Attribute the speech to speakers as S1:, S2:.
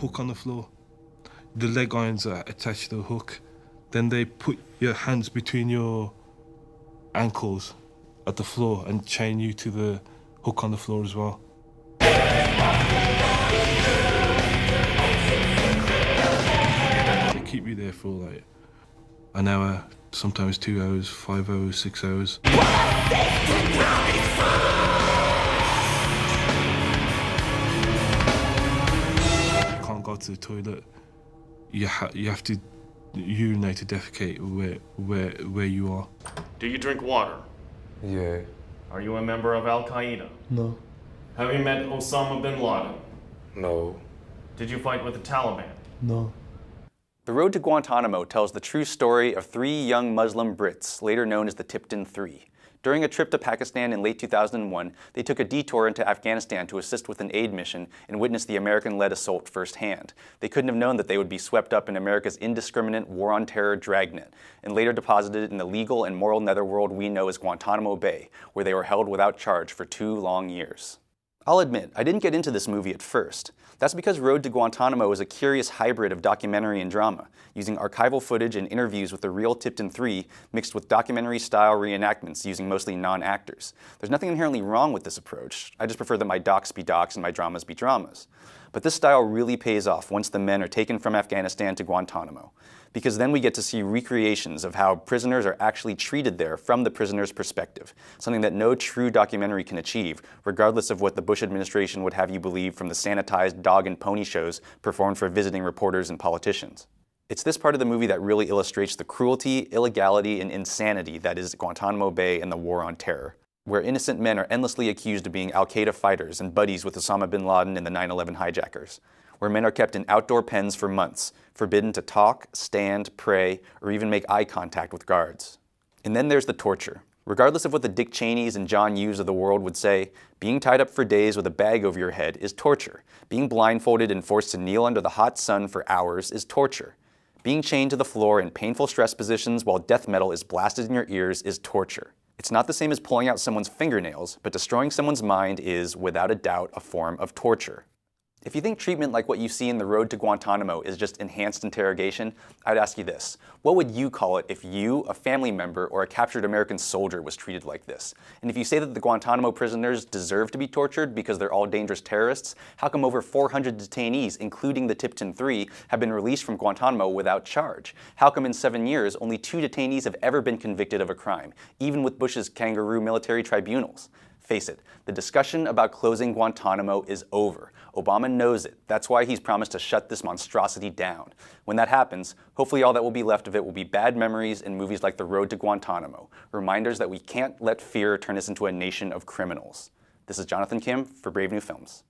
S1: hook on the floor. The leg irons are attached to the hook. Then they put your hands between your ankles at the floor and chain you to the hook on the floor as well. They keep you there for like an hour, sometimes 2 hours, 5 hours, 6 hours. You can't go to the toilet. You have to urinate to defecate where you are.
S2: Do you drink water?
S3: Yeah.
S2: Are you a member of Al Qaeda?
S3: No.
S2: Have you met Osama bin Laden?
S3: No.
S2: Did you fight with the Taliban?
S3: No.
S4: The Road to Guantanamo tells the true story of 3 young Muslim Brits, later known as the Tipton Three. During a trip to Pakistan in late 2001, they took a detour into Afghanistan to assist with an aid mission and witness the American-led assault firsthand. They couldn't have known that they would be swept up in America's indiscriminate war on terror dragnet, and later deposited in the legal and moral netherworld we know as Guantanamo Bay, where they were held without charge for 2 long years. I'll admit, I didn't get into this movie at first. That's because Road to Guantanamo is a curious hybrid of documentary and drama, using archival footage and interviews with the real Tipton Three mixed with documentary-style reenactments using mostly non-actors. There's nothing inherently wrong with this approach. I just prefer that my docs be docs and my dramas be dramas. But this style really pays off once the men are taken from Afghanistan to Guantanamo, because then we get to see recreations of how prisoners are actually treated there from the prisoner's perspective, something that no true documentary can achieve, regardless of what the Bush administration would have you believe from the sanitized dog and pony shows performed for visiting reporters and politicians. It's this part of the movie that really illustrates the cruelty, illegality, and insanity that is Guantanamo Bay and the war on terror, where innocent men are endlessly accused of being al-Qaeda fighters and buddies with Osama bin Laden and the 9/11 hijackers, where men are kept in outdoor pens for months, forbidden to talk, stand, pray, or even make eye contact with guards. And then there's the torture. Regardless of what the Dick Cheneys and John Hughes of the world would say, being tied up for days with a bag over your head is torture. Being blindfolded and forced to kneel under the hot sun for hours is torture. Being chained to the floor in painful stress positions while death metal is blasted in your ears is torture. It's not the same as pulling out someone's fingernails, but destroying someone's mind is, without a doubt, a form of torture. If you think treatment like what you see in The Road to Guantanamo is just enhanced interrogation, I'd ask you this. What would you call it if you, a family member, or a captured American soldier was treated like this? And if you say that the Guantanamo prisoners deserve to be tortured because they're all dangerous terrorists, how come over 400 detainees, including the Tipton Three, have been released from Guantanamo without charge? How come in 7 years, only 2 detainees have ever been convicted of a crime, even with Bush's kangaroo military tribunals? Face it, the discussion about closing Guantanamo is over. Obama knows it. That's why he's promised to shut this monstrosity down. When that happens, hopefully all that will be left of it will be bad memories in movies like The Road to Guantanamo, reminders that we can't let fear turn us into a nation of criminals. This is Jonathan Kim for Brave New Films.